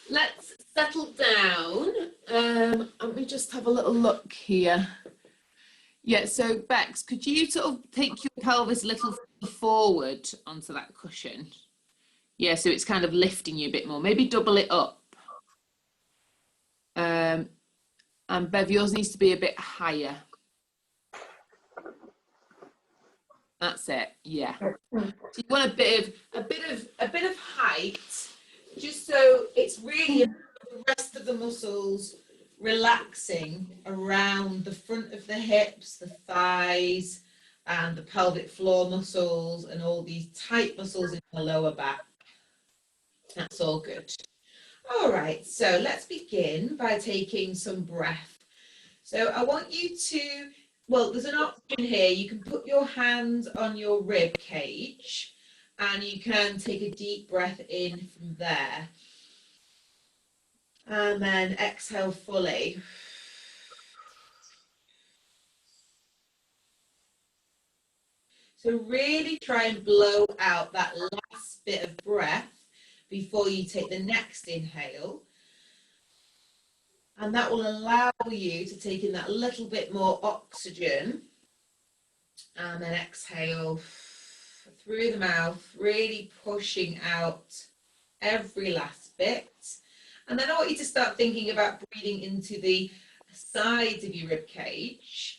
let's settle down. Let me just have a little look here. Yeah, so Bex, could you sort of take your pelvis a little forward onto that cushion? Yeah, so it's kind of lifting you a bit more. Maybe double it up. And Bev, yours needs to be a bit higher. That's it. Yeah. So you want a bit of height, just so it's really the rest of the muscles relaxing around the front of the hips, the thighs, and the pelvic floor muscles, and all these tight muscles in the lower back. That's all good. All right, so let's begin by taking some breath. So I want you to, well, there's an option here. You can put your hands on your rib cage and you can take a deep breath in from there. And then exhale fully. So really try and blow out that last bit of breath before you take the next inhale. And that will allow you to take in that little bit more oxygen. And then exhale through the mouth, really pushing out every last bit. And then I want you to start thinking about breathing into the sides of your rib cage.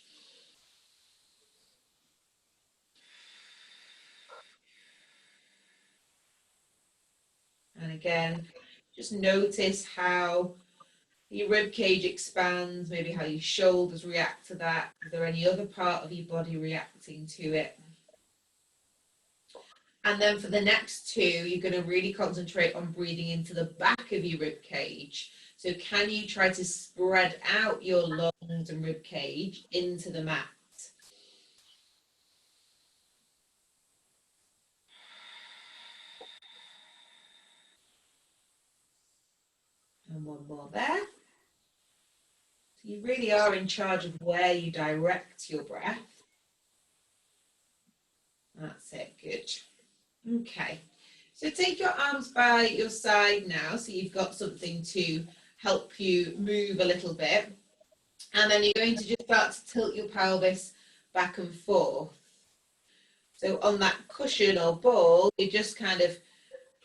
And again, just notice how your rib cage expands, maybe how your shoulders react to that. Is there any other part of your body reacting to it? And then for the next two, you're going to really concentrate on breathing into the back of your rib cage. So can you try to spread out your lungs and rib cage into the mat? And one more there. So you really are in charge of where you direct your breath. That's it, good. Okay, so take your arms by your side now, so you've got something to help you move a little bit. And then you're going to just start to tilt your pelvis back and forth. So on that cushion or ball, you're just kind of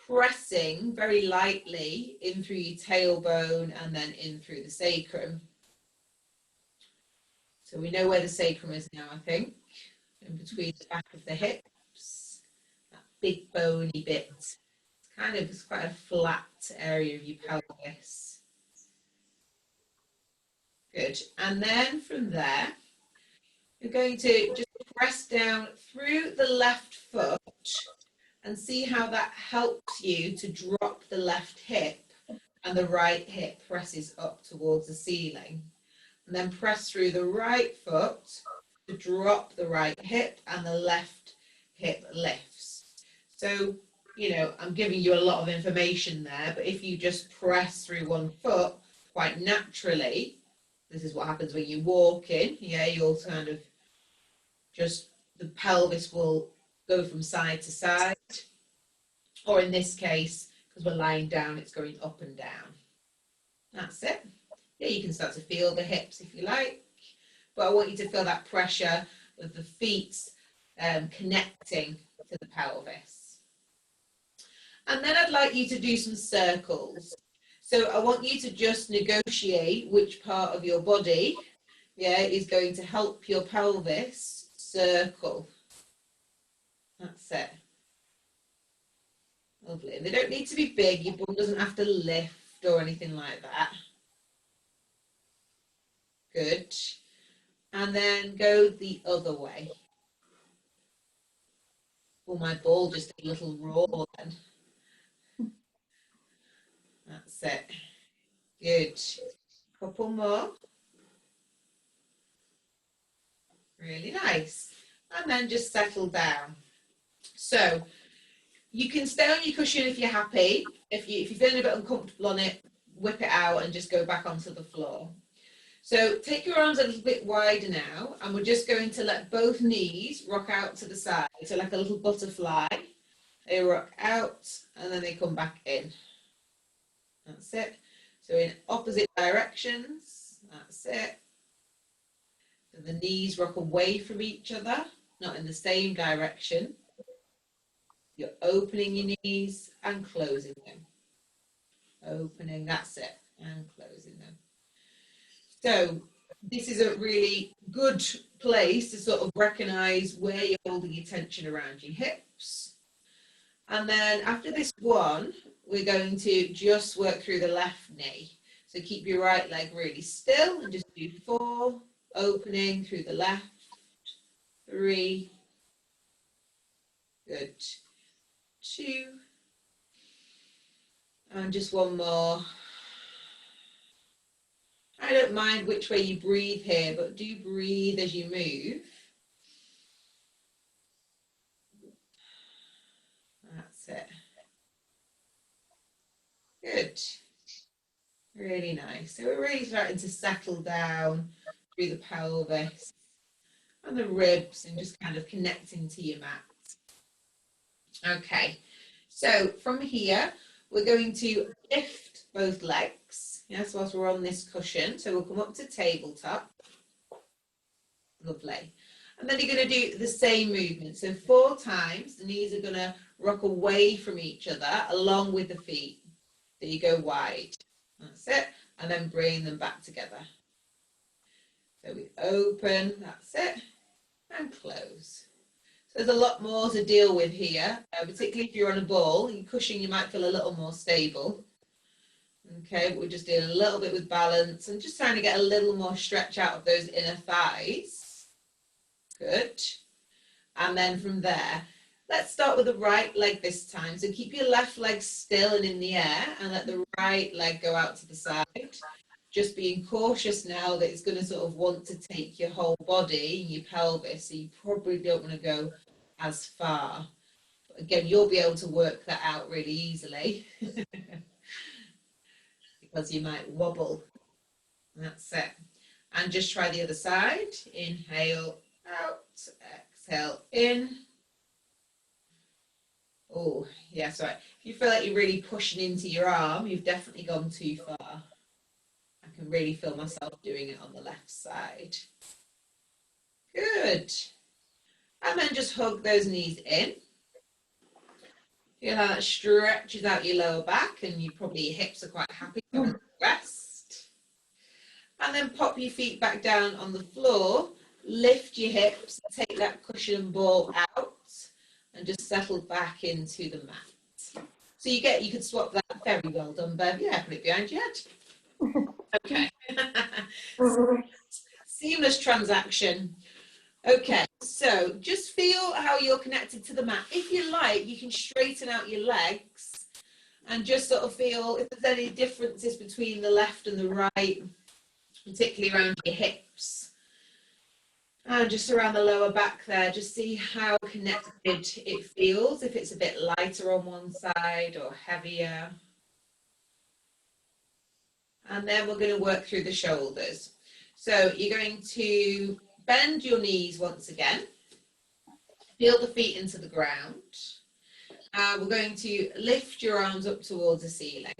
pressing very lightly in through your tailbone and then in through the sacrum. So we know where the sacrum is now, I think, in between the back of the hips, that big bony bit. It's quite a flat area of your pelvis. Good. And then from there, you're going to just press down through the left foot and see how that helps you to drop the left hip and the right hip presses up towards the ceiling. And then press through the right foot to drop the right hip and the left hip lifts. So, you know, I'm giving you a lot of information there, but if you just press through one foot quite naturally, this is what happens when you walk in. Yeah, you'll kind of just, the pelvis will go from side to side. Or in this case, because we're lying down, it's going up and down. That's it. Yeah, you can start to feel the hips if you like, but I want you to feel that pressure of the feet connecting to the pelvis. And then I'd like you to do some circles. So I want you to just negotiate which part of your body, yeah, is going to help your pelvis circle. That's it. Lovely. And they don't need to be big. Your bum doesn't have to lift or anything like that. Good. And then go the other way. Oh, my ball just did a little roar then. That's it. Good. Couple more. Really nice. And then just settle down. So you can stay on your cushion if you're happy. If you're feeling a bit uncomfortable on it, whip it out and just go back onto the floor. So take your arms a little bit wider now, and we're just going to let both knees rock out to the side. So like a little butterfly. They rock out and then they come back in. That's it. So in opposite directions. That's it. So the knees rock away from each other, not in the same direction. You're opening your knees and closing them. Opening, that's it, and closing them. So this is a really good place to sort of recognize where you're holding your tension around your hips. And then after this one, we're going to just work through the left knee. So keep your right leg really still and just do 4, opening through the left, 3, good, 2, and just one more. I don't mind which way you breathe here, but do breathe as you move. That's it. Good. Really nice. So we're really starting to settle down through the pelvis and the ribs and just kind of connecting to your mat. Okay. So from here, we're going to lift both legs. Yes, whilst we're on this cushion. So we'll come up to tabletop. Lovely. And then you're going to do the same movement. So 4 times, the knees are going to rock away from each other along with the feet. So you go wide. That's it. And then bring them back together. So we open, that's it, and close. So there's a lot more to deal with here, particularly if you're on a ball. Your cushion, you might feel a little more stable. Okay, but we're just doing a little bit with balance and just trying to get a little more stretch out of those inner thighs. Good. And then from there, let's start with the right leg this time. So keep your left leg still and in the air and let the right leg go out to the side. Just being cautious now that it's going to sort of want to take your whole body and your pelvis, so you probably don't want to go as far. But again, you'll be able to work that out really easily because you might wobble. That's it. And just try the other side. Inhale out, exhale in. Oh, yeah, sorry. If you feel like you're really pushing into your arm, you've definitely gone too far. I can really feel myself doing it on the left side. Good. And then just hug those knees in. Feel how that stretches out your lower back, and your hips are quite happy to rest. And then pop your feet back down on the floor. Lift your hips, take that cushion and ball out, and just settle back into the mat. So you could swap that. Very well done, Bev. Yeah, put it behind your head. Okay. Seamless transaction. Okay, so just feel how you're connected to the mat. If you like, you can straighten out your legs and just sort of feel if there's any differences between the left and the right, particularly around your hips. And just around the lower back there, just see how connected it feels, if it's a bit lighter on one side or heavier. And then we're going to work through the shoulders. So you're going to bend your knees once again. Feel the feet into the ground. We're going to lift your arms up towards the ceiling.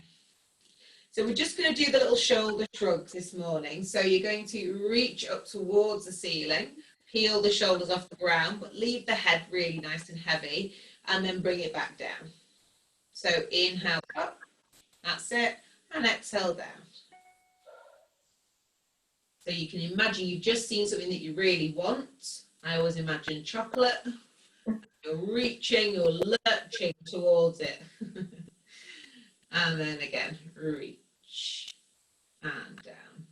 So we're just going to do the little shoulder shrugs this morning. So you're going to reach up towards the ceiling, peel the shoulders off the ground, but leave the head really nice and heavy, and then bring it back down. So inhale up, that's it, and exhale down. So you can imagine you've just seen something that you really want. I always imagine chocolate. You're reaching, you're lurching towards it. And then again, reach and down.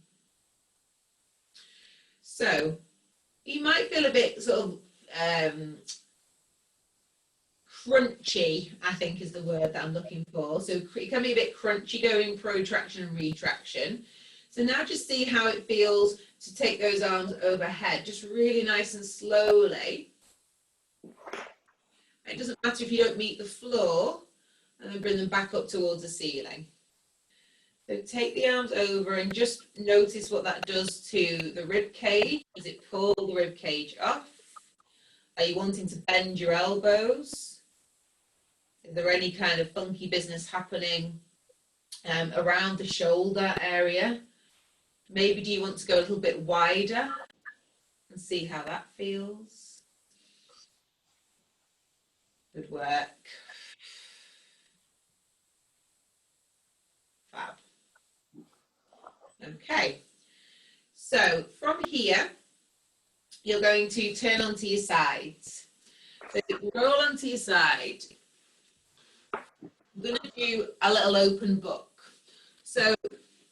So you might feel a bit sort of crunchy, I think is the word that I'm looking for. So it can be a bit crunchy going protraction and retraction. So now just see how it feels to take those arms overhead, just really nice and slowly. It doesn't matter if you don't meet the floor, and then bring them back up towards the ceiling. So take the arms over and just notice what that does to the rib cage. Does it pull the rib cage off? Are you wanting to bend your elbows? Is there any kind of funky business happening around the shoulder area. Maybe do you want to go a little bit wider and see how that feels? Good work. Fab. Okay. So from here, you're going to turn onto your sides. So roll onto your side. I'm going to do a little open book. So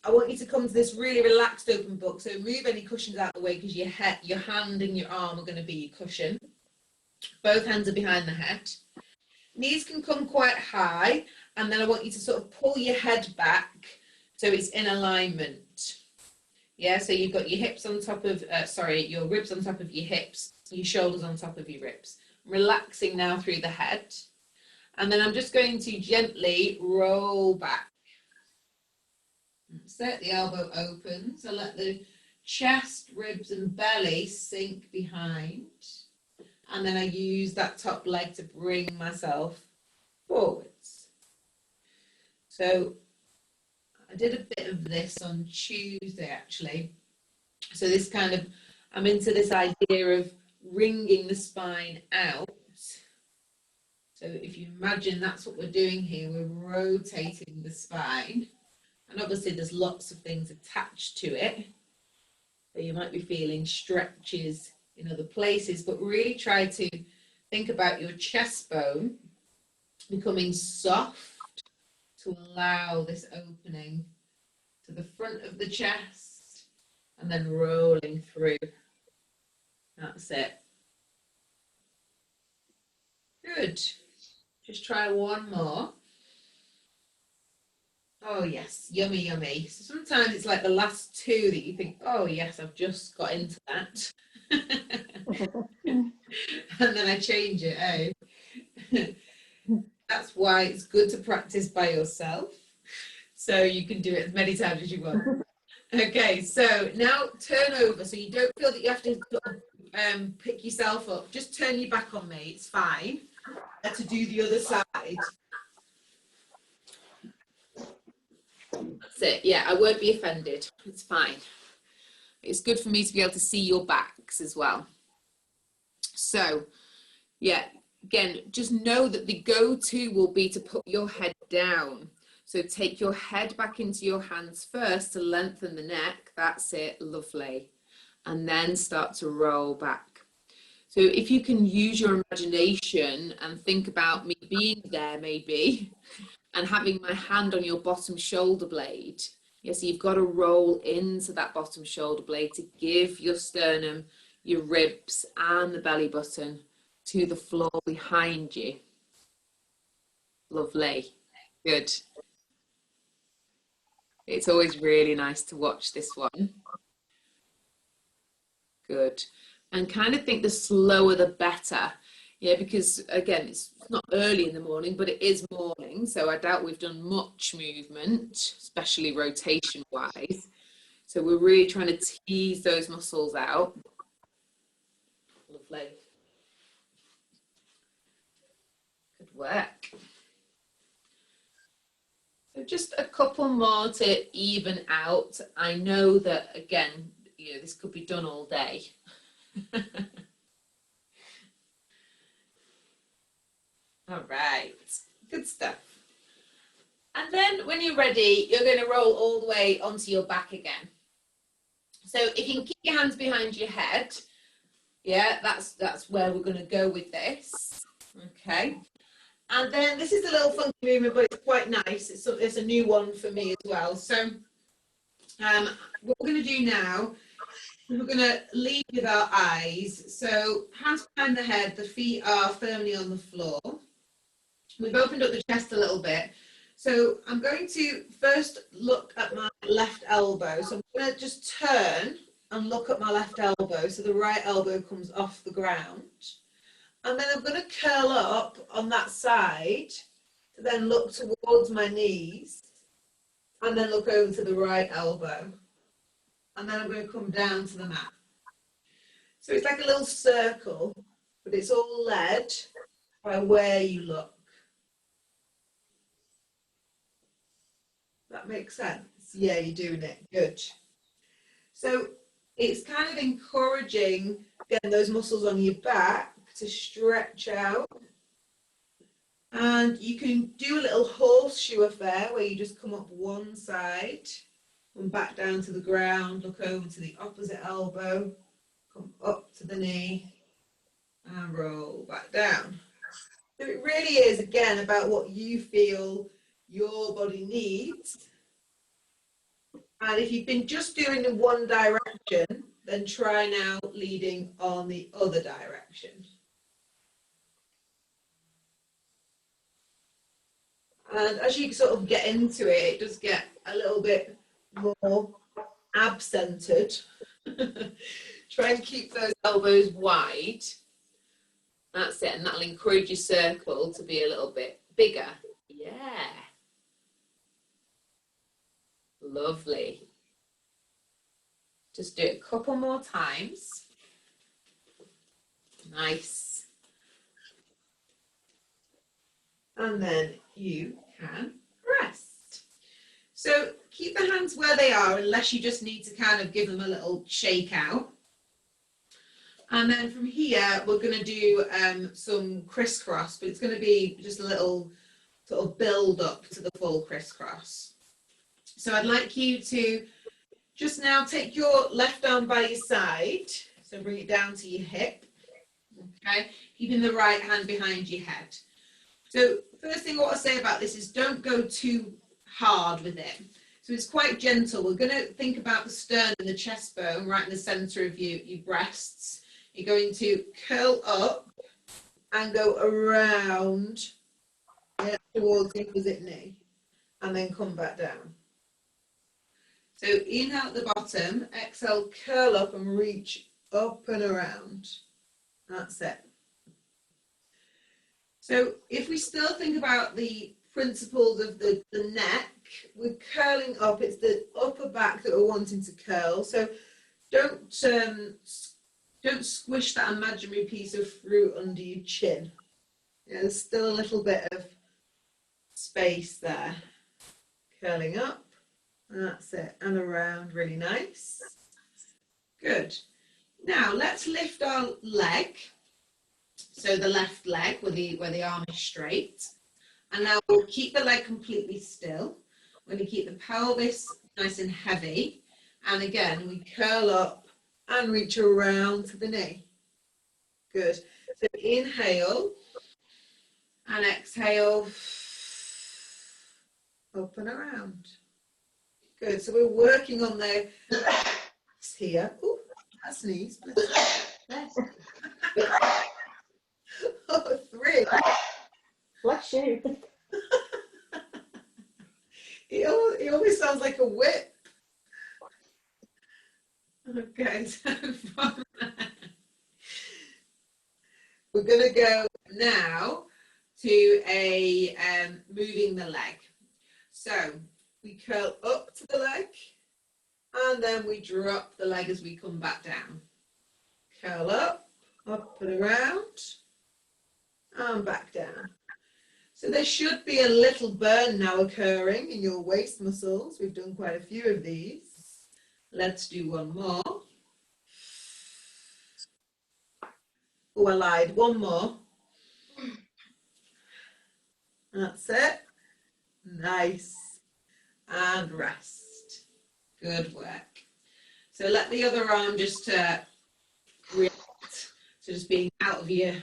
I want you to come to this really relaxed open book. So move any cushions out of the way because your hand and your arm are going to be your cushion. Both hands are behind the head. Knees can come quite high, and then I want you to sort of pull your head back so it's in alignment. Yeah, so you've got your hips on top of, your ribs on top of your hips, your shoulders on top of your ribs. Relaxing now through the head. And then I'm just going to gently roll back. Set the elbow open, so let the chest, ribs and belly sink behind. And then I use that top leg to bring myself forwards. So I did a bit of this on Tuesday actually. So this kind of, I'm into this idea of wringing the spine out. So if you imagine that's what we're doing here, we're rotating the spine. And obviously there's lots of things attached to it. So you might be feeling stretches in other places, but really try to think about your chest bone becoming soft to allow this opening to the front of the chest and then rolling through. That's it. Good. Just try one more. Oh yes, yummy, yummy. So sometimes it's like the last two that you think, oh yes, I've just got into that. And then I change it, eh? That's why it's good to practice by yourself. So you can do it as many times as you want. Okay, so now turn over so you don't feel that you have to pick yourself up. Just turn your back on me, it's fine. To do the other side. That's it, yeah, I won't be offended. It's fine. It's good for me to be able to see your backs as well. So, yeah, again, just know that the go-to will be to put your head down. So take your head back into your hands first to lengthen the neck. That's it, lovely. And then start to roll back. So if you can use your imagination and think about me being there maybe, and having my hand on your bottom shoulder blade. Yes, so you've got to roll into that bottom shoulder blade to give your sternum, your ribs and the belly button to the floor behind you. Lovely. Good. It's always really nice to watch this one. Good. And kind of think the slower the better. Yeah, because again, it's not early in the morning, but it is morning. So I doubt we've done much movement, especially rotation wise. So we're really trying to tease those muscles out. Lovely. Good work. So just a couple more to even out. I know that, again, you know, this could be done all day. All right, good stuff. And then when you're ready, you're going to roll all the way onto your back again. So if you can keep your hands behind your head, yeah, that's where we're going to go with this. Okay. And then this is a little funky movement, but it's quite nice. It's a new one for me as well. So what we're going to do now, we're going to lead with our eyes. So hands behind the head, the feet are firmly on the floor. We've opened up the chest a little bit. So I'm going to first look at my left elbow. So I'm going to just turn and look at my left elbow. So the right elbow comes off the ground. And then I'm going to curl up on that side to then look towards my knees and then look over to the right elbow. And then I'm going to come down to the mat. So it's like a little circle, but it's all led by where you look. That makes sense. Yeah, you're doing it. Good. So it's kind of encouraging, again, those muscles on your back to stretch out. And you can do a little horseshoe affair where you just come up one side and back down to the ground, look over to the opposite elbow, come up to the knee and roll back down. So it really is, again, about what you feel your body needs. And if you've been just doing in one direction, then try now leading on the other direction. And as you sort of get into it, it does get a little bit more ab-centered. Try and keep those elbows wide. That's it, and that'll encourage your circle to be a little bit bigger. Yeah. Lovely. Just do it a couple more times. Nice. And then you can rest. So keep the hands where they are unless you just need to kind of give them a little shake out. And then from here, we're going to do some crisscross, but it's going to be just a little sort of build up to the full crisscross. So I'd like you to just now take your left arm by your side. So bring it down to your hip. Okay, keeping the right hand behind your head. So first thing I want to say about this is don't go too hard with it. So it's quite gentle. We're going to think about the sternum and the chest bone right in the center of your breasts. You're going to curl up and go around towards the opposite knee and then come back down. So inhale at the bottom, exhale, curl up and reach up and around. That's it. So if we still think about the principles of the neck, we're curling up. It's the upper back that we're wanting to curl. So don't squish that imaginary piece of fruit under your chin. Yeah, there's still a little bit of space there. Curling up. That's it. And around. Really nice. Good. Now let's lift our leg. So the left leg where the arm is straight. And now we'll keep the leg completely still. We're going to keep the pelvis nice and heavy. And again, we curl up and reach around to the knee. Good. So inhale and exhale. Up and around. Good. So we're working on the here. Oh, that sneeze. Oh, 3. Bless you. He always sounds like a whip. Okay, so from there, we're going to go now to a moving the leg. So we curl up to the leg and then we drop the leg as we come back down. Curl up and around and back down. So there should be a little burn now occurring in your waist muscles. We've done quite a few of these. Let's do one more. Oh, I lied. One more. That's it. Nice. And rest. Good work. So let the other arm just react to just being out of your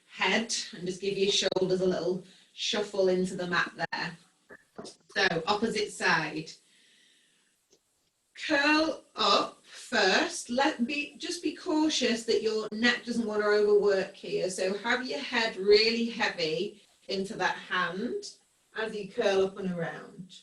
head and just give your shoulders a little shuffle into the mat there. So opposite side. Curl up first. Just be cautious that your neck doesn't want to overwork here. So have your head really heavy into that hand as you curl up and around.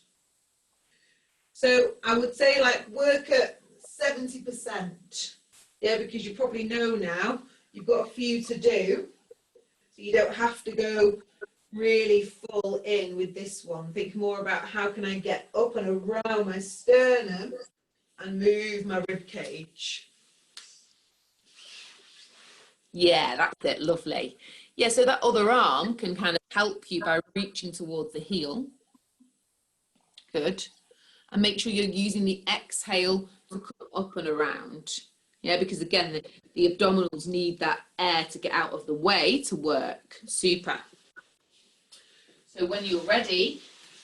So I would say like work at 70%. Yeah, because you probably know now you've got a few to do. So you don't have to go really full in with this one. Think more about how can I get up and around my sternum and move my rib cage. Yeah, that's it. Lovely. Yeah, so that other arm can kind of help you by reaching towards the heel. Good. and make sure you're using the exhale to come up and around. Yeah, because again, the abdominals need that air to get out of the way to work. Super. So when you're ready,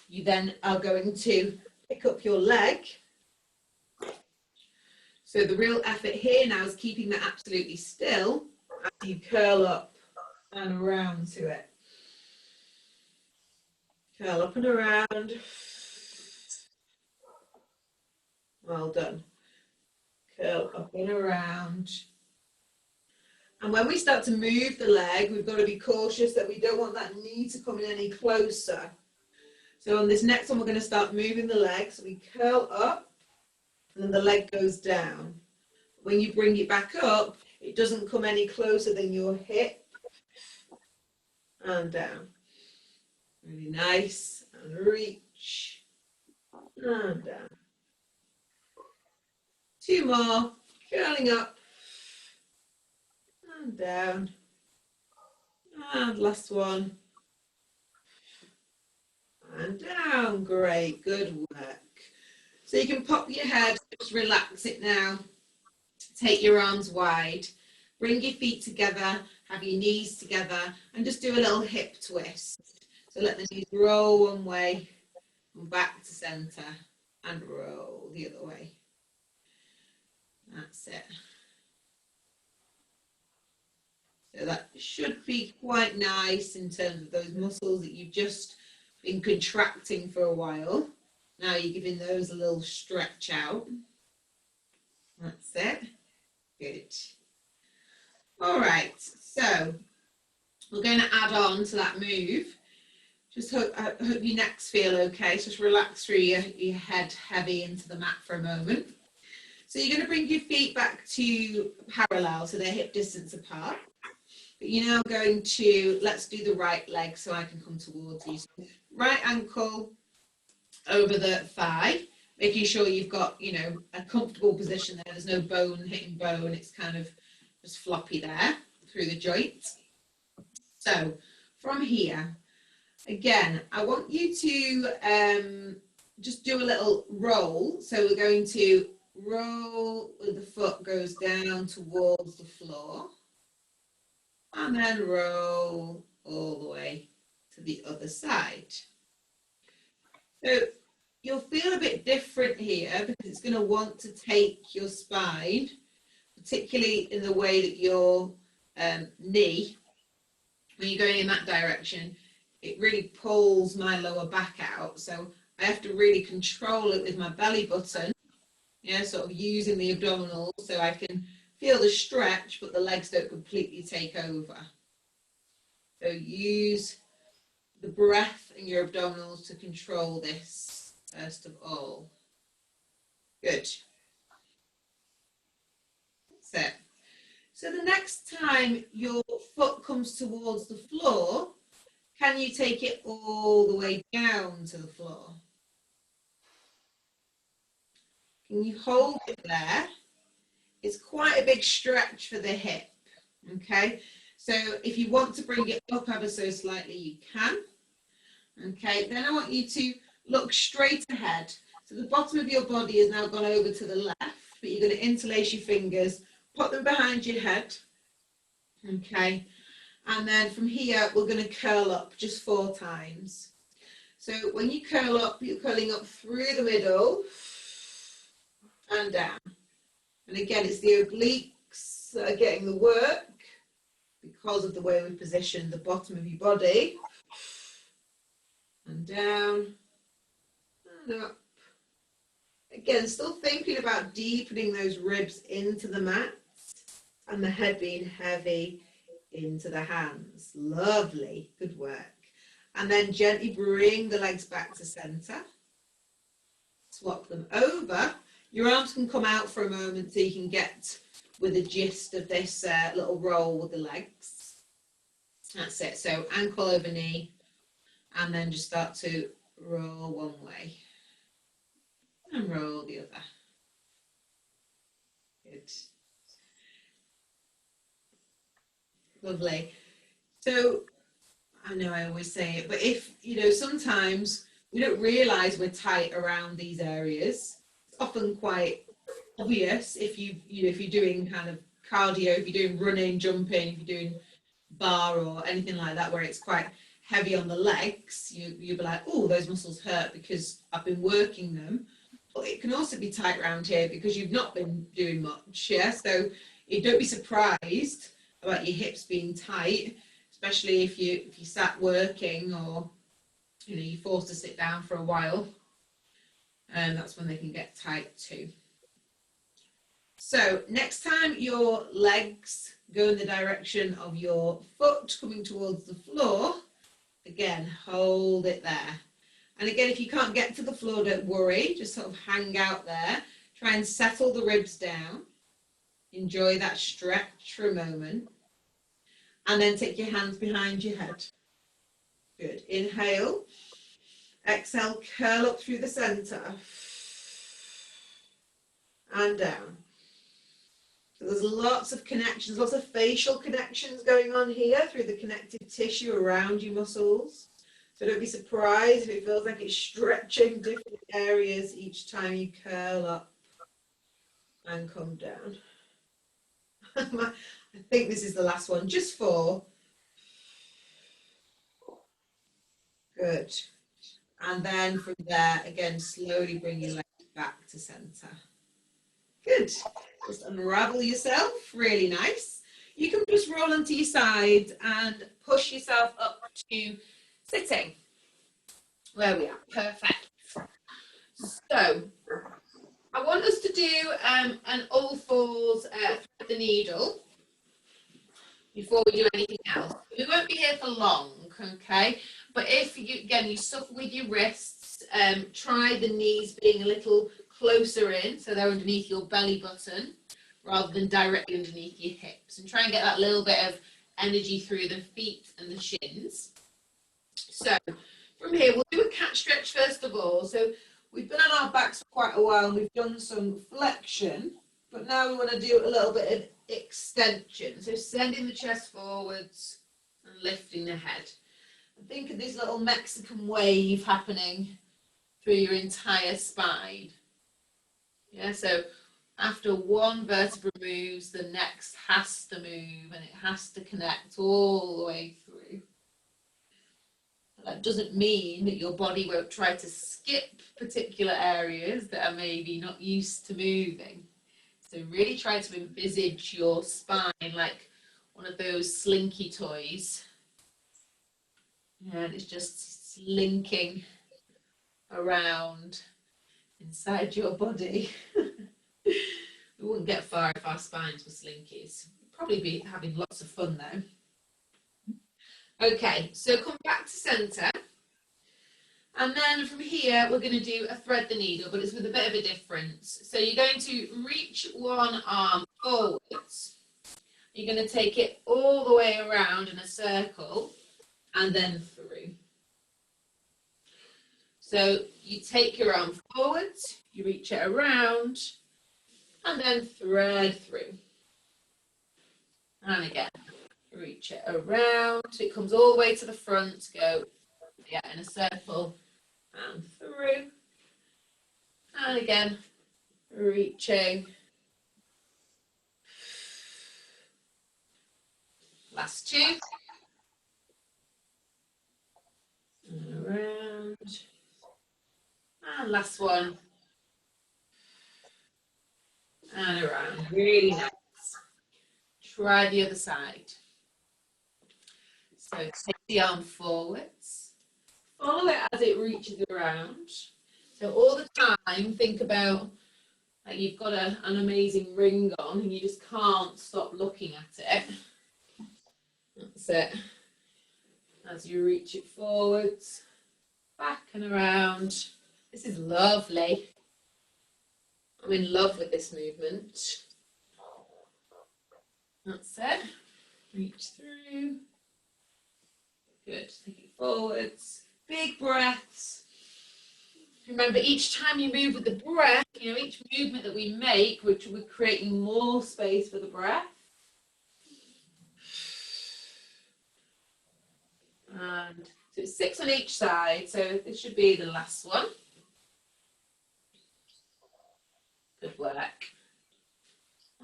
you then are going to pick up your leg. So the real effort here now is keeping that absolutely still as you curl up and around to it. Curl up and around. Well done. Curl up and around. And when we start to move the leg, we've got to be cautious that we don't want that knee to come in any closer. So on this next one, we're going to start moving the leg. So we curl up and then the leg goes down. When you bring it back up, it doesn't come any closer than your hip and down. Really nice. And reach and down. 2 more. Curling up and down. And last one. And down. Great. Good work. So you can pop your head, just relax it now. Take your arms wide. Bring your feet together. Have your knees together. And just do a little hip twist. So let the knees roll one way and back to center. And roll the other way. That's it. So that should be quite nice in terms of those muscles that you've just been contracting for a while. Now you're giving those a little stretch out. That's it. Good. All right, so we're going to add on to that move. Just hope your necks feel okay. So just relax through your head heavy into the mat for a moment. So you're going to bring your feet back to parallel, so they're hip distance apart. But you're now going to, let's do the right leg so I can come towards you. So right ankle over the thigh, making sure you've got, you know, a comfortable position there. There's no bone hitting bone. It's kind of just floppy there through the joint. So from here, again, I want you to just do a little roll. So we're going to roll with the foot goes down towards the floor. And then roll all the way to the other side. So you'll feel a bit different here because it's going to want to take your spine, particularly in the way that your knee, when you're going in that direction, it really pulls my lower back out. So I have to really control it with my belly button, yeah, sort of using the abdominals so I can feel the stretch, but the legs don't completely take over. So use the breath in your abdominals to control this first of all. Good. That's it. So the next time your foot comes towards the floor, can you take it all the way down to the floor? Can you hold it there? It's quite a big stretch for the hip, okay? So if you want to bring it up ever so slightly, you can. Okay, then I want you to look straight ahead. So the bottom of your body has now gone over to the left, but you're going to interlace your fingers, put them behind your head. Okay, and then from here, we're going to curl up just 4 times. So when you curl up, you're curling up through the middle and down. And again, it's the obliques that are getting the work because of the way we position the bottom of your body. And down and up. Again, still thinking about deepening those ribs into the mat and the head being heavy into the hands. Lovely, good work. And then gently bring the legs back to center. Swap them over. Your arms can come out for a moment so you can get with the gist of this little roll with the legs. That's it. So ankle over knee. And then just start to roll one way and roll the other. Good. Lovely. So I know I always say it, but if, you know, sometimes We don't realise we're tight around these areas. It's often quite obvious if if you're doing kind of cardio, if you're doing running, jumping, if you're doing bar or anything like that, where it's quite heavy on the legs, you'll be like, oh, those muscles hurt because I've been working them. But it can also be tight around here because you've not been doing much. Yeah, so don't be surprised about your hips being tight, especially if you sat working or you're forced to sit down for a while, and that's when they can get tight too. So next time your legs go in the direction of your foot coming towards the floor, again, hold it there. And again, if you can't get to the floor, don't worry, just sort of hang out there. Try and settle the ribs down. Enjoy that stretch for a moment. And then take your hands behind your head. Good. Inhale. Exhale, curl up through the center. And down. So there's lots of connections, lots of facial connections going on here through the connective tissue around your muscles. So don't be surprised if it feels like it's stretching different areas each time you curl up and come down. I think this is the last one, just 4. Good. And then from there, again, slowly bring your legs back to center. Good. Just unravel yourself, really nice. You can just roll onto your side and push yourself up to sitting. Where we are, perfect. So, I want us to do an all fours thread the needle before we do anything else. We won't be here for long, okay? But if you suffer with your wrists, try the knees being a little closer in, so they're underneath your belly button rather than directly underneath your hips, and try and get that little bit of energy through the feet and the shins. So from here, we'll do a cat stretch first of all. So we've been on our backs for quite a while and we've done some flexion, but now we want to do a little bit of extension. So sending the chest forwards and lifting the head. And think of this little Mexican wave happening through your entire spine. Yeah, so after one vertebra moves, the next has to move and it has to connect all the way through. That doesn't mean that your body won't try to skip particular areas that are maybe not used to moving. So really try to envisage your spine like one of those slinky toys. And it's just slinking around inside your body. We wouldn't get far if our spines were slinkies. We'd probably be having lots of fun though. Okay, so come back to center. And then from here, we're going to do a thread the needle, but it's with a bit of a difference. So you're going to reach one arm forwards. You're going to take it all the way around in a circle and then through. So you take your arm forwards, you reach it around, and then thread through. And again, reach it around. It comes all the way to the front, go in a circle and through. And again, reaching. Last 2. And around. And last one. And around. Really nice. Try the other side. So take the arm forwards. Follow it as it reaches around. So all the time, think about like you've got an amazing ring on and you just can't stop looking at it. That's it. As you reach it forwards, back and around. This is lovely. I'm in love with this movement. That's it. Reach through. Good. Take it forwards. Big breaths. Remember, each time you move with the breath, each movement that we make, we're creating more space for the breath. And so So it's 6 on each side, so this should be the last one. Good work.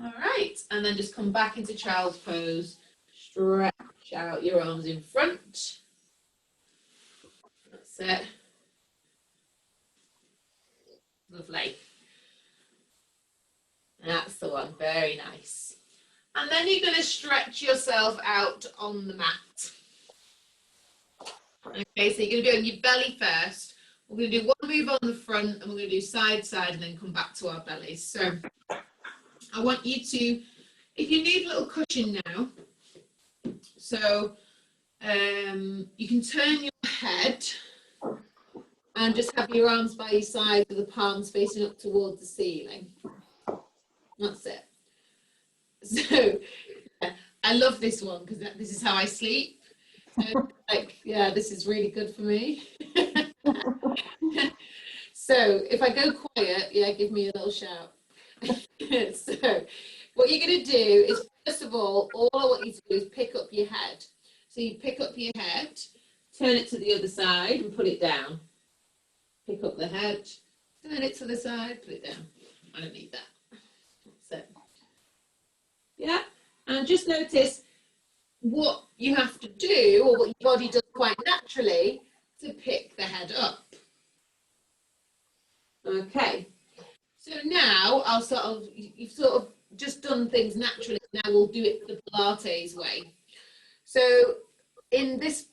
All right, and then just come back into child's pose. Stretch out your arms in front. That's it. Lovely. That's the one, very nice. And then you're going to stretch yourself out on the mat. Okay, so you're going to do it on your belly first. We're going to do one move on the front and we're going to do side, side, and then come back to our bellies. So I want you to, if you need a little cushion now, so you can turn your head and just have your arms by your side with the palms facing up towards the ceiling. That's it. So I love this one because this is how I sleep. So, like, yeah, this is really good for me. So if I go quiet, yeah, give me a little shout. So what you're going to do is, first of all I want you to do is pick up your head. So you pick up your head, turn it to the other side and put it down. Pick up the head, turn it to the side, put it down. I don't need that. That's it. Yeah, and just notice what you have to do, or what your body does quite naturally, to pick the head up. Okay, so now you've sort of just done things naturally. Now we'll do it the Pilates way. So in this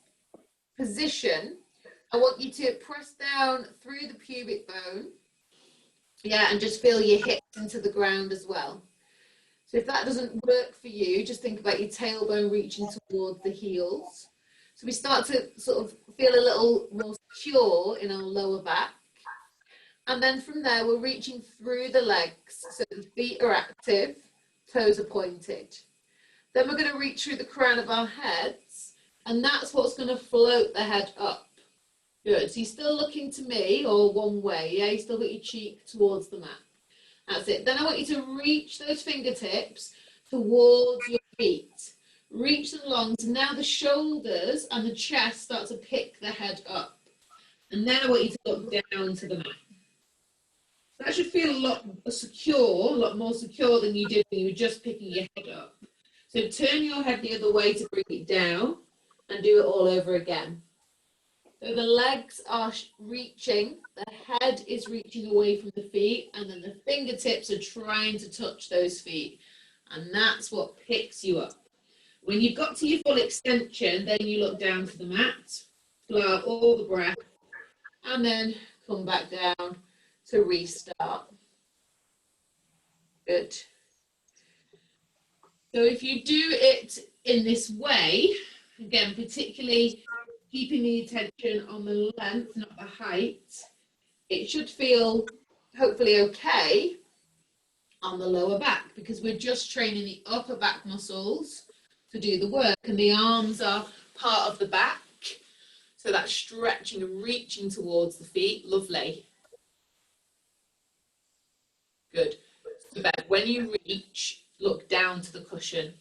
position, I want you to press down through the pubic bone. Yeah, and just feel your hips into the ground as well. So if that doesn't work for you, just think about your tailbone reaching towards the heels. So we start to sort of feel a little more secure in our lower back. And then from there, we're reaching through the legs. So the feet are active, toes are pointed. Then we're going to reach through the crown of our heads, and that's what's going to float the head up. Good. So you're still looking to me, or one way, yeah? You still got your cheek towards the mat. That's it. Then I want you to reach those fingertips towards your feet. Reach them long. So now the shoulders and the chest start to pick the head up. And then I want you to look down to the mat. So that should feel a lot more secure than you did when you were just picking your head up. So turn your head the other way to bring it down and do it all over again. So the legs are reaching, the head is reaching away from the feet, and then the fingertips are trying to touch those feet. And that's what picks you up. When you've got to your full extension, then you look down to the mat, blow out all the breath, and then come back down to restart. Good. So if you do it in this way, again, particularly keeping the attention on the length, not the height, it should feel hopefully okay on the lower back, because we're just training the upper back muscles to do the work, and the arms are part of the back. So that's stretching and reaching towards the feet. Lovely. Good. So then when you reach, look down to the cushion.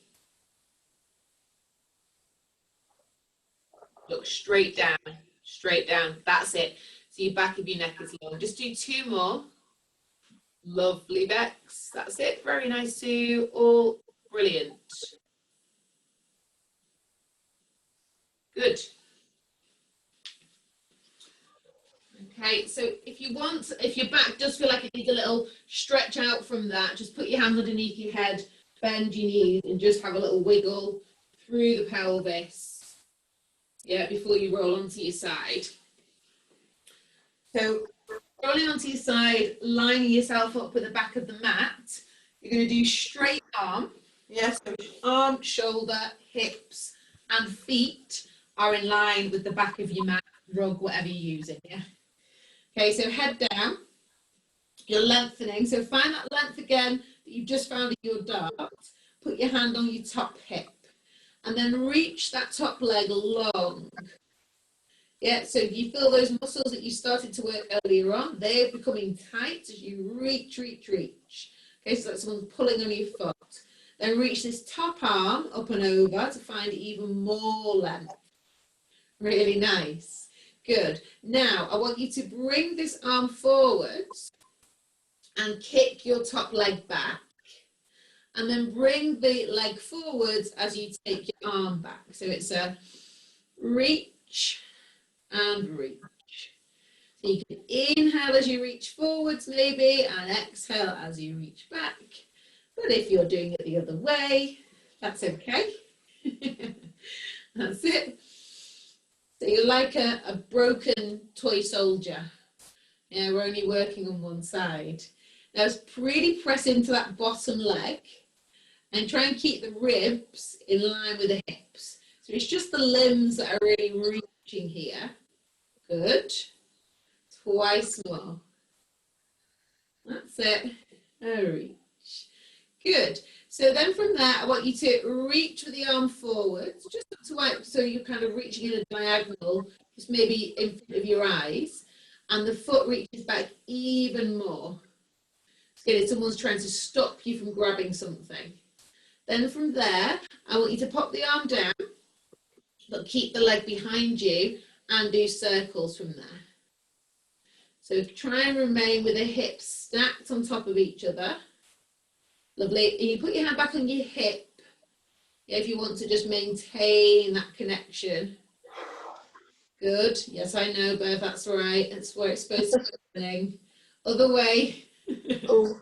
Look straight down, straight down. That's it. So your back of your neck is long. Just do 2 more. Lovely, Bex. That's it. Very nice, Sue. All brilliant. Good. Okay, so if your back does feel like it needs a little stretch out from that, just put your hands underneath your head, bend your knees, and just have a little wiggle through the pelvis. Yeah, before you roll onto your side. So rolling onto your side, lining yourself up with the back of the mat. You're going to do straight arm. Yes, so arm, shoulder, hips, and feet are in line with the back of your mat, rug, whatever you're using. Yeah. Okay, so head down. You're lengthening. So find that length again that you've just found in your dart. Put your hand on your top hip. And then reach that top leg long. Yeah, so you feel those muscles that you started to work earlier on, they're becoming tight as you reach. Okay, so that's someone pulling on your foot. Then reach this top arm up and over to find even more length. Really nice. Good. Now, I want you to bring this arm forwards and kick your top leg back. And then bring the leg forwards as you take your arm back. So it's a reach and reach. So you can inhale as you reach forwards maybe, and exhale as you reach back. But if you're doing it the other way, that's okay. That's it. So you're like a broken toy soldier. Yeah, we're only working on one side. Now really press into that bottom leg and try and keep the ribs in line with the hips. So it's just the limbs that are really reaching here. Good. Twice more. That's it. A reach. Good. So then from there, I want you to reach with the arm forwards, just up to white, so you're kind of reaching in a diagonal, just maybe in front of your eyes, and the foot reaches back even more. It's good if someone's trying to stop you from grabbing something. Then from there, I want you to pop the arm down, but keep the leg behind you and do circles from there. So try and remain with the hips stacked on top of each other. Lovely. And you put your hand back on your hip if you want to just maintain that connection. Good. Yes, I know, Bev, that's right. That's where it's supposed to be happening. Other way. Oh.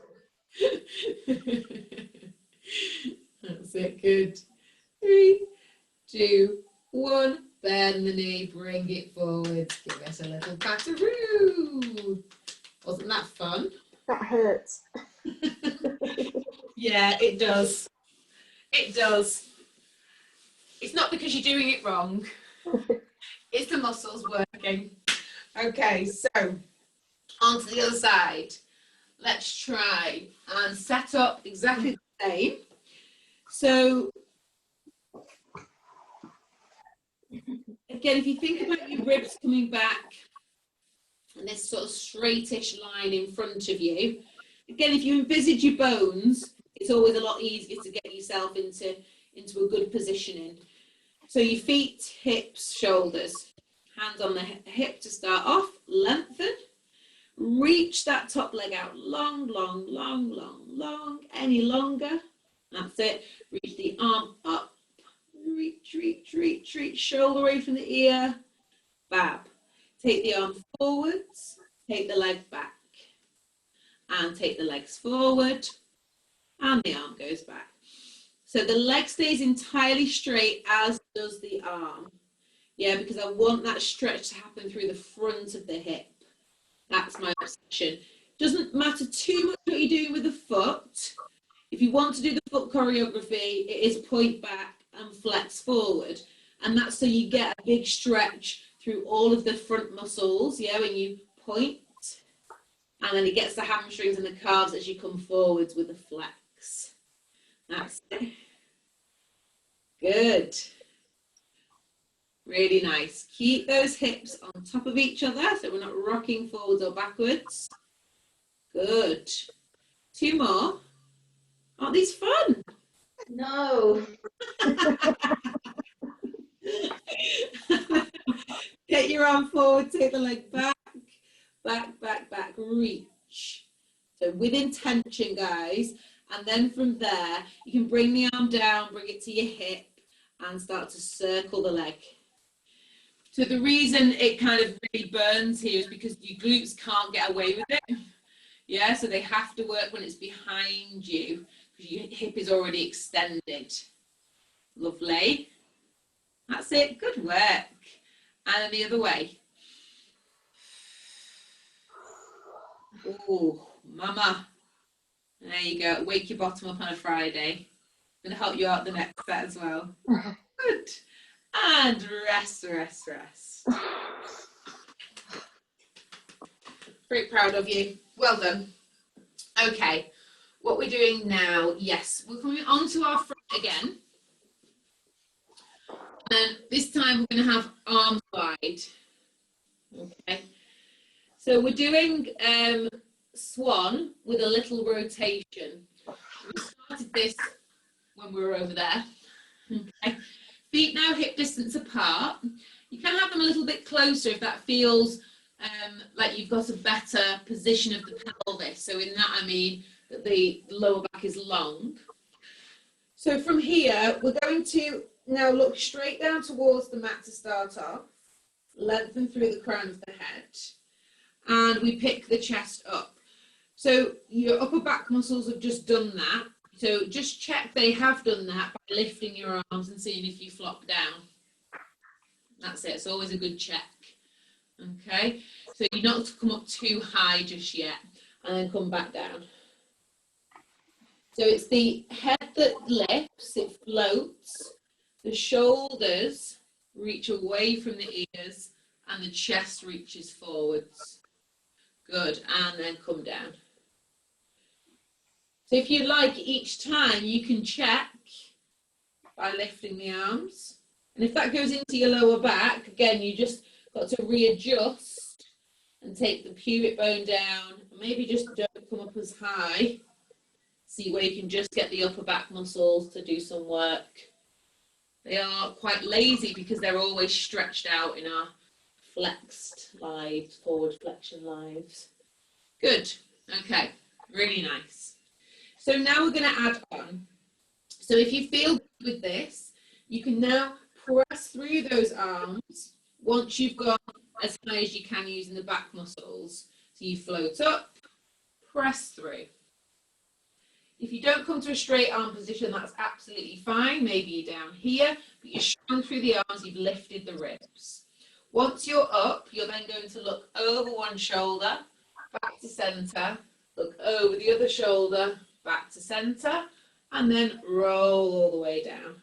That's it. Good. 3, 2, 1. Bend the knee, bring it forward. Give us a little bataroo. Wasn't that fun? That hurts. Yeah, it does. It does. It's not because you're doing it wrong. It's the muscles working. Okay, so on to the other side. Let's try and set up exactly the same. So again, if you think about your ribs coming back and this sort of straightish line in front of you, again, if you envisage your bones, it's always a lot easier to get yourself into a good positioning. So your feet, hips, shoulders, hands on the hip to start off, lengthen, reach that top leg out long, long, long, long, long, any longer. That's it. Reach the arm up, reach, reach, reach, reach, shoulder away from the ear, bab. Take the arm forwards, take the leg back, and take the legs forward, and the arm goes back. So the leg stays entirely straight, as does the arm. Yeah, because I want that stretch to happen through the front of the hip. That's my obsession. Doesn't matter too much what you're doing with the foot. If you want to do the foot choreography, it is point back and flex forward. And that's so you get a big stretch through all of the front muscles, yeah, when you point. And then it gets the hamstrings and the calves as you come forwards with the flex. That's it. Good. Really nice. Keep those hips on top of each other so we're not rocking forwards or backwards. Good. 2 more. Aren't these fun? No. Get your arm forward, take the leg back, back, back, back, reach. So with intention, guys. And then from there, you can bring the arm down, bring it to your hip, and start to circle the leg. So the reason it kind of really burns here is because your glutes can't get away with it. Yeah, so they have to work when it's behind you, because your hip is already extended. Lovely. That's it. Good work. And then the other way. Oh, mama. There you go. Wake your bottom up on a Friday. I'm going to help you out the next set as well. Good. And rest, rest, rest. Very proud of you. Well done. Okay. What we're doing now, yes, we're coming onto our front again. And this time we're going to have arms wide. Okay. So we're doing swan with a little rotation. We started this when we were over there. Okay. Feet now hip distance apart. You can have them a little bit closer if that feels like you've got a better position of the pelvis. So in that I mean that the lower back is long. So from here, we're going to now look straight down towards the mat to start off, lengthen through the crown of the head, and we pick the chest up. So your upper back muscles have just done that. So just check they have done that by lifting your arms and seeing if you flop down. That's it. It's always a good check. Okay. So you're not to come up too high just yet and then come back down. So it's the head that lifts, it floats, the shoulders reach away from the ears, and the chest reaches forwards. Good. And then come down. So if you like, each time you can check by lifting the arms. And if that goes into your lower back, again, you just got to readjust and take the pubic bone down. Maybe just don't come up as high. See where you can just get the upper back muscles to do some work. They are quite lazy because they're always stretched out in our flexed lives, forward flexion lives. Good. Okay. Really nice. So now we're going to add on. So if you feel good with this, you can now press through those arms once you've gone as high as you can using the back muscles. So you float up, press through. If you don't come to a straight arm position, that's absolutely fine. Maybe you're down here, but you're strong through the arms, you've lifted the ribs. Once you're up, you're then going to look over one shoulder, back to center, look over the other shoulder, back to center, and then roll all the way down.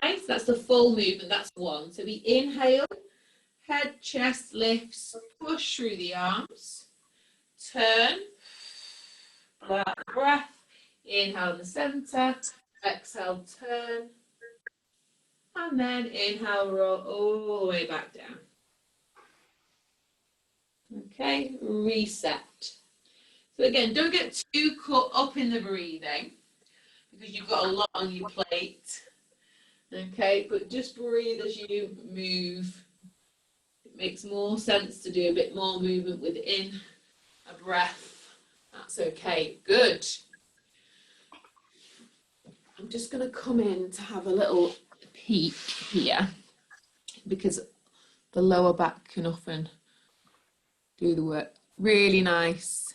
Okay, so that's the full movement, that's one. So we inhale, head, chest lifts, push through the arms, turn, blow out the breath, inhale in the center, exhale, turn, and then inhale, roll all the way back down. Okay, reset. So again, don't get too caught up in the breathing because you've got a lot on your plate. Okay, but just breathe as you move. It makes more sense to do a bit more movement within a breath. That's okay. Good. I'm just going to come in to have a little peek here because the lower back can often do the work. Really nice.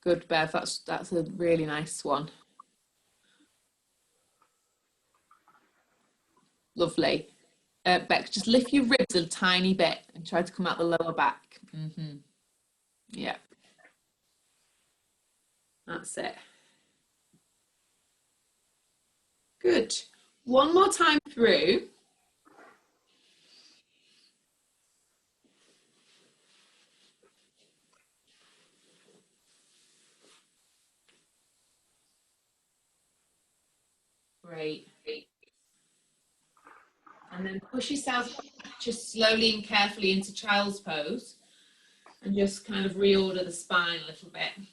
Good, Bev. That's a really nice one. Lovely. Beck, just lift your ribs a tiny bit and try to come out the lower back. Yeah. That's it. Good. One more time through. Great. And then push yourself just slowly and carefully into child's pose and just kind of reorder the spine a little bit.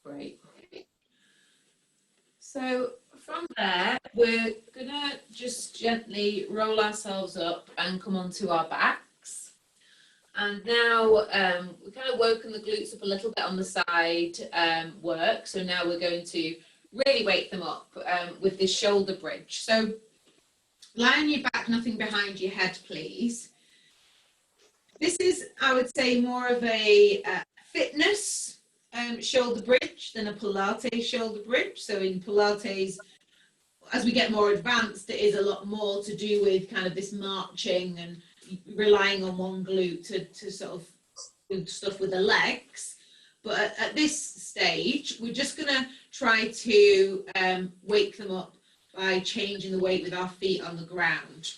Great. So from there, we're gonna just gently roll ourselves up and come onto our backs. And now we've kind of woken the glutes up a little bit on the side work. So now we're going to really wake them up with this shoulder bridge. So lie on your back, nothing behind your head, please. This is, I would say, more of a fitness shoulder bridge than a Pilates shoulder bridge. So in Pilates, as we get more advanced, it is a lot more to do with kind of this marching and relying on one glute to sort of do stuff with the legs. But at this stage, we're just going to try to wake them up by changing the weight with our feet on the ground.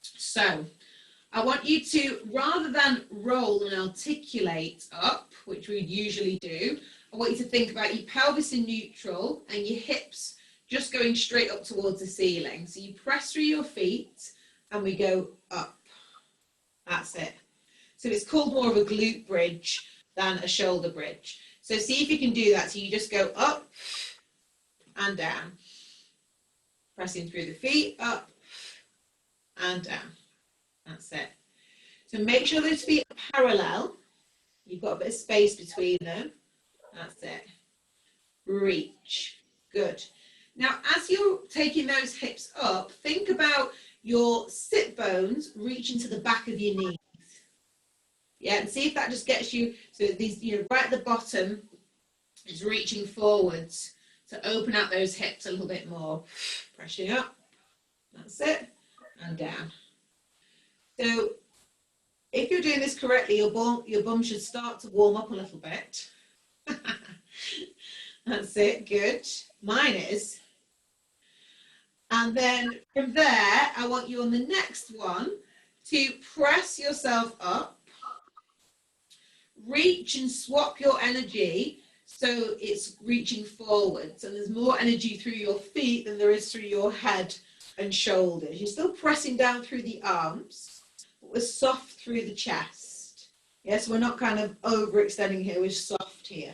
So I want you to, rather than roll and articulate up, which we'd usually do, I want you to think about your pelvis in neutral and your hips just going straight up towards the ceiling. So you press through your feet and we go up. That's it. So it's called more of a glute bridge than a shoulder bridge. So see if you can do that. So you just go up and down, pressing through the feet, up and down. That's it. So make sure those feet are parallel. You've got a bit of space between them. That's it. Reach. Good. Now, as you're taking those hips up, think about your sit bones reaching to the back of your knees. Yeah, and see if that just gets you, so these, right at the bottom is reaching forwards to open up those hips a little bit more. Pressing up. That's it. And down. So if you're doing this correctly, your bum should start to warm up a little bit. That's it, good. Mine is. And then from there, I want you on the next one to press yourself up, reach and swap your energy so it's reaching forwards, and there's more energy through your feet than there is through your head and shoulders. You're still pressing down through the arms, but we're soft through the chest. Yes, we're not kind of overextending here, we're soft here.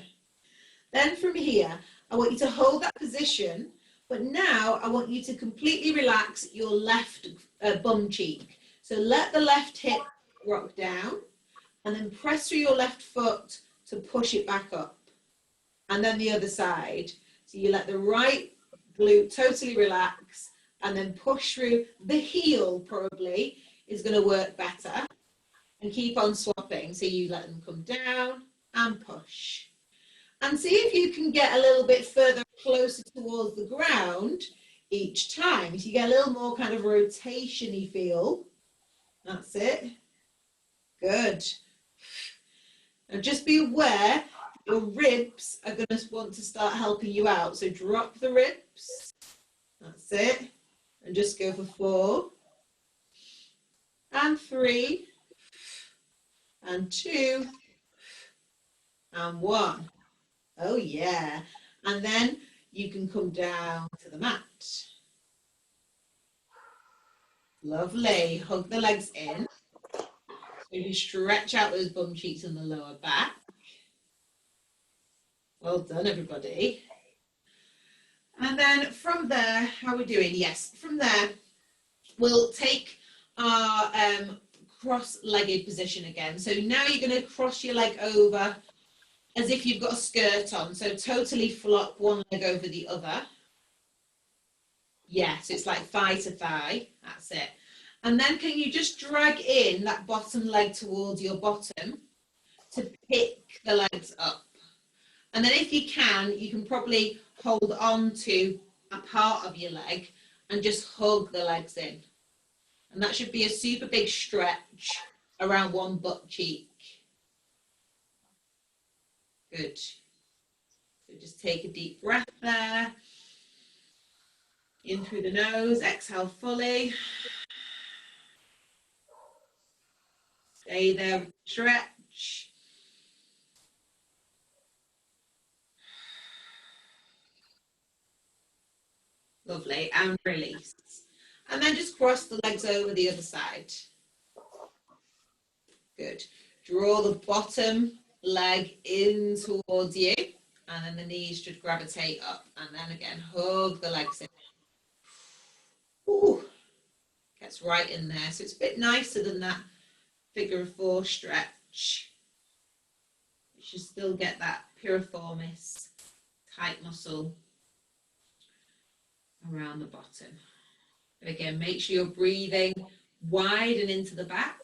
Then from here, I want you to hold that position, but now I want you to completely relax your left bum cheek. So let the left hip rock down, and then press through your left foot to push it back up. And then the other side. So you let the right glute totally relax, and then push through. The heel probably is going to work better. And keep on swapping. So you let them come down and push. And see if you can get a little bit further closer towards the ground each time. So you get a little more kind of rotation-y feel. That's it. Good. Now just be aware your ribs are going to want to start helping you out. So drop the ribs. That's it. And just go for 4 and 3 and 2 and 1. Oh yeah. And then you can come down to the mat. Lovely. Hug the legs in. So you stretch out those bum cheeks and the lower back. Well done, everybody. And then from there, how are we doing? Yes, from there, we'll take our cross-legged position again. So now you're going to cross your leg over as if you've got a skirt on. So totally flop one leg over the other. Yes, it's like thigh to thigh. That's it. And then can you just drag in that bottom leg towards your bottom to pick the legs up? And then if you can probably hold on to a part of your leg and just hug the legs in. And that should be a super big stretch around one butt cheek. Good. So just take a deep breath there. In through the nose, exhale fully. Stay there, stretch. Lovely, and release. And then just cross the legs over the other side. Good. Draw the bottom leg in towards you, and then the knees should gravitate up. And then again, hug the legs in. Ooh, gets right in there. So it's a bit nicer than that figure of 4 stretch. You should still get that piriformis tight muscle around the bottom. But again, make sure you're breathing wide and into the back.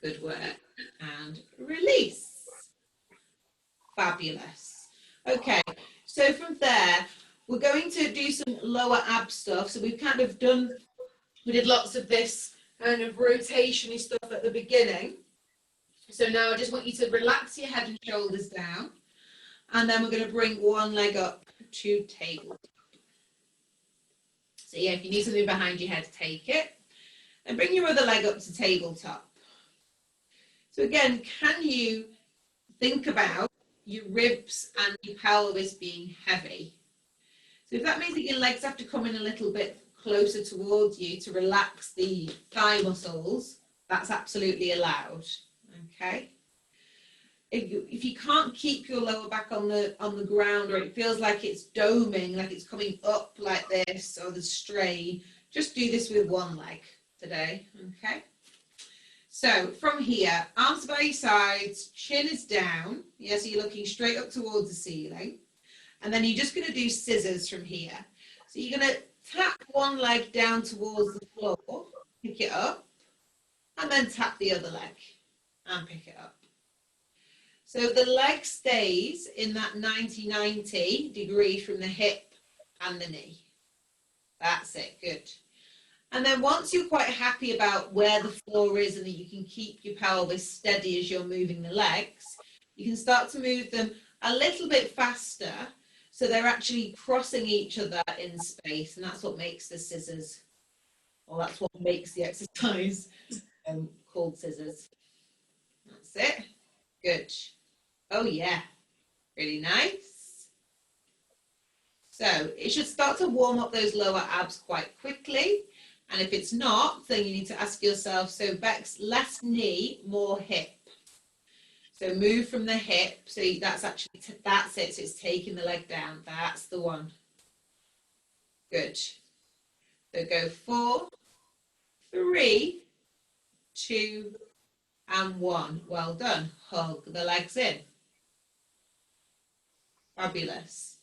Good work. And release. Fabulous. Okay, so from there, we're going to do some lower ab stuff. So we've kind of done, we did lots of this kind of rotation-y stuff at the beginning. So now I just want you to relax your head and shoulders down. And then we're going to bring one leg up to table. So yeah, if you need something behind your head, take it. And bring your other leg up to tabletop. So again, can you think about your ribs and your pelvis being heavy. So if that means that your legs have to come in a little bit closer towards you to relax the thigh muscles, that's absolutely allowed. Okay. If you can't keep your lower back on the ground, or it feels like it's doming, like it's coming up like this, or the strain, just do this with one leg today. Okay. So from here, arms by your sides, chin is down. Yeah, so you're looking straight up towards the ceiling. And then you're just going to do scissors from here. So you're going to tap one leg down towards the floor, pick it up, and then tap the other leg and pick it up. So the leg stays in that 90-90 degree from the hip and the knee. That's it, good. And then once you're quite happy about where the floor is and that you can keep your pelvis steady as you're moving the legs, you can start to move them a little bit faster so they're actually crossing each other in space, and that's what makes the scissors, or that's what makes the exercise called scissors. That's it. Good. Oh yeah, really nice. So it should start to warm up those lower abs quite quickly. And if it's not, then you need to ask yourself, so Bex, less knee, more hip. So move from the hip. So that's actually, that's it. So it's taking the leg down. That's the one. Good. So go 4, 3, 2, and 1. Well done. Hug the legs in. Fabulous.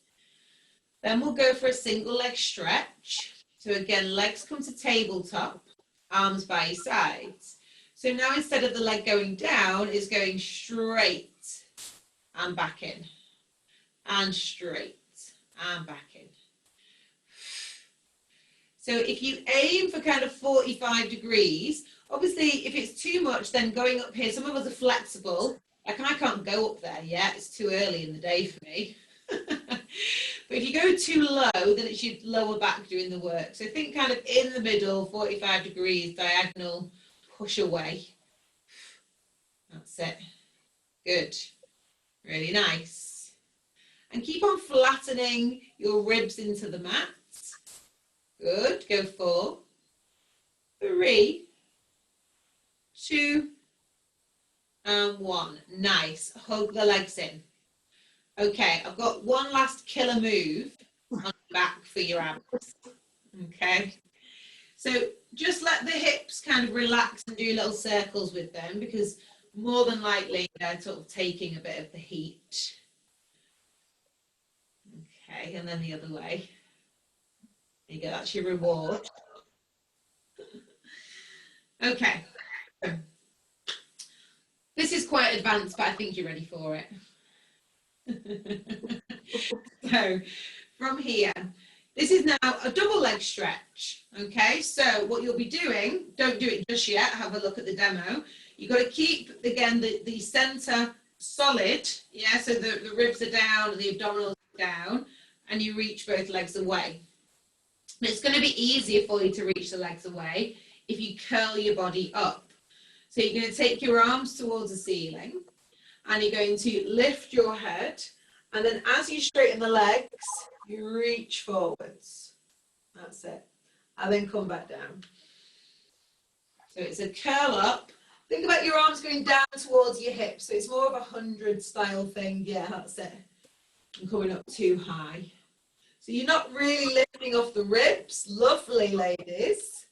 Then we'll go for a single leg stretch. So again, legs come to tabletop, arms by your sides. So now instead of the leg going down, it's going straight and back in, and straight and back in. So if you aim for kind of 45 degrees, obviously if it's too much, then going up here, some of us are flexible. Like I can't go up there yet, it's too early in the day for me. But if you go too low, then it's your lower back doing the work. So think kind of in the middle, 45 degrees, diagonal, push away. That's it. Good. Really nice. And keep on flattening your ribs into the mat. Good. Go 4, 3, 2, and 1. Nice. Hug the legs in. Okay, I've got one last killer move on the back for your abs. Okay, so just let the hips kind of relax and do little circles with them, because more than likely they're sort of taking a bit of the heat. Okay, and then the other way. There you go, that's your reward. Okay, this is quite advanced, but I think you're ready for it. So from here, this is now a double leg stretch. Okay, so what you'll be doing, don't do it just yet, have a look at the demo. You've got to keep, again, the center solid, yeah, so the ribs are down and the abdominals are down, and you reach both legs away. But it's going to be easier for you to reach the legs away if you curl your body up. So you're going to take your arms towards the ceiling, and you're going to lift your head, and then as you straighten the legs, you reach forwards. That's it. And then come back down. So it's a curl up. Think about your arms going down towards your hips. So it's more of a 100 style thing. Yeah, that's it. And coming up too high. So you're not really lifting off the ribs. Lovely, ladies.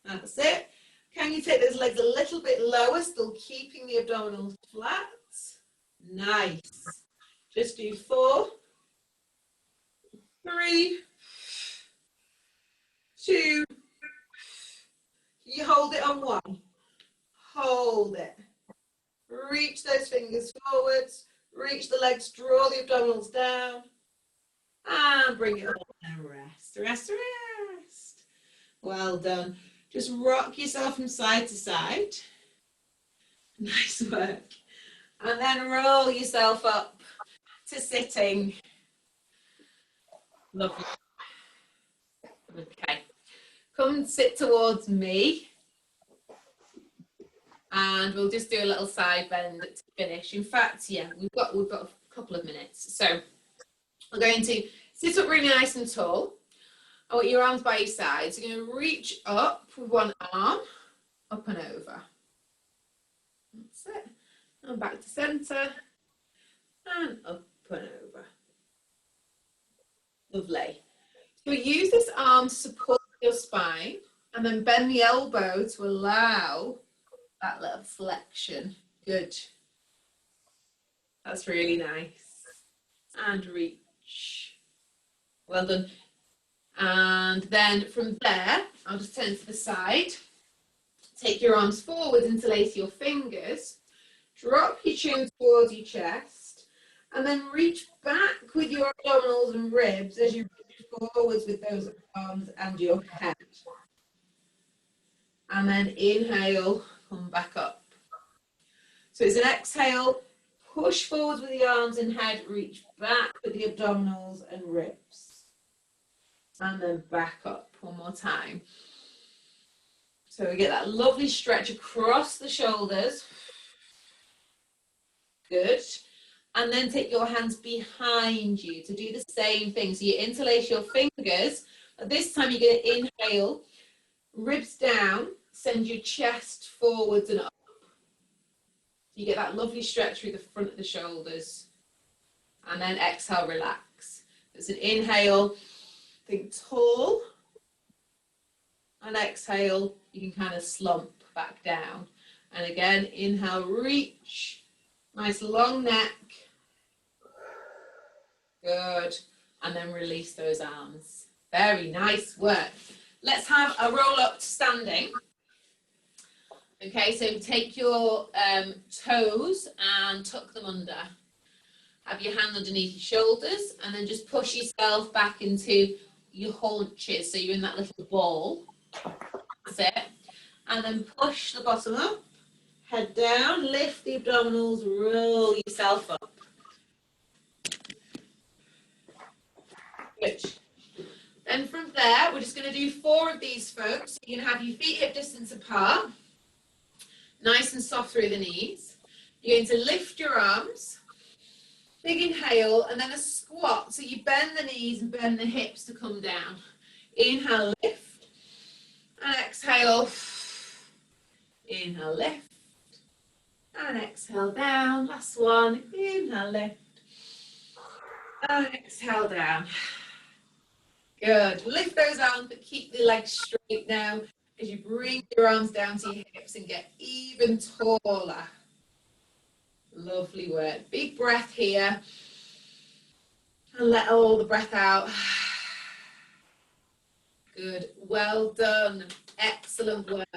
That's it. Can you take those legs a little bit lower, still keeping the abdominals flat? Nice. Just do 4, 3, 2. You hold it on 1. Hold it. Reach those fingers forwards. Reach the legs, draw the abdominals down. And bring it up and rest. Rest, rest. Well done. Just rock yourself from side to side. Nice work. And then roll yourself up to sitting. Lovely. Okay. Come and sit towards me. And we'll just do a little side bend to finish. In fact, yeah, we've got a couple of minutes. So we're going to sit up really nice and tall. I want your arms by your sides. You're going to reach up with one arm, up and over. That's it. And back to centre. And up and over. Lovely. So use this arm to support your spine and then bend the elbow to allow that little flexion. Good. That's really nice. And reach. Well done. And then from there, I'll just turn to the side. Take your arms forward, interlace your fingers. Drop your chin towards your chest. And then reach back with your abdominals and ribs as you reach forwards with those arms and your head. And then inhale, come back up. So it's an exhale, push forwards with the arms and head, reach back with the abdominals and ribs. And then back up one more time. So we get that lovely stretch across the shoulders. Good. And then take your hands behind you to do the same thing. So you interlace your fingers. But this time you're going to inhale, ribs down, send your chest forwards and up. You get that lovely stretch through the front of the shoulders. And then exhale, relax. It's an inhale, think tall. And exhale, you can kind of slump back down. And again, inhale, reach. Nice long neck. Good. And then release those arms. Very nice work. Let's have a roll up to standing. Okay, so take your toes and tuck them under. Have your hand underneath your shoulders and then just push yourself back into your haunches. So you're in that little ball. That's it. And then push the bottom up. Head down, lift the abdominals, roll yourself up. Good. Then from there, we're just going to do 4 of these, folks. So you can have your feet hip distance apart. Nice and soft through the knees. You're going to lift your arms. Big inhale, and then a squat. So you bend the knees and bend the hips to come down. Inhale, lift. And exhale. Inhale, lift. And exhale down. Last one. Inhale, lift. And exhale down. Good. Lift those arms, but keep the legs straight now as you bring your arms down to your hips and get even taller. Lovely work. Big breath here. And let all the breath out. Good. Well done. Excellent work.